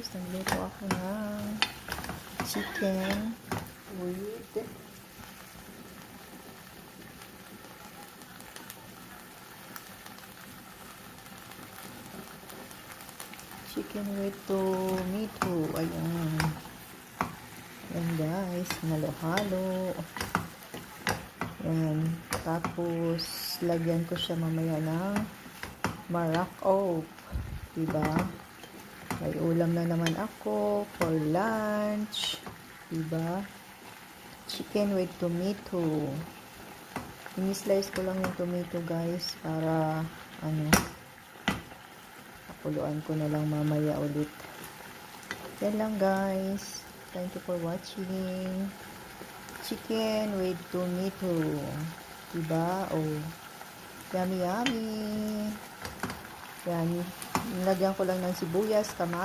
guys, nagluto ako ng chicken with tomato. Ayan. Ayan guys, halo-halo. Ayan. Tapos, lagyan ko siya mamaya ng Morocco. Diba? May ulam na naman ako for lunch. Diba? Chicken with tomato. Ini-slice ko lang yung tomato guys para pakuluan ko na lang mamaya ulit. Yan lang guys. Thank you for watching. Chicken with tomato. Diba? Oh. Yummy, yummy. Yan. Nilagyan ko lang ng sibuyas, kamatis.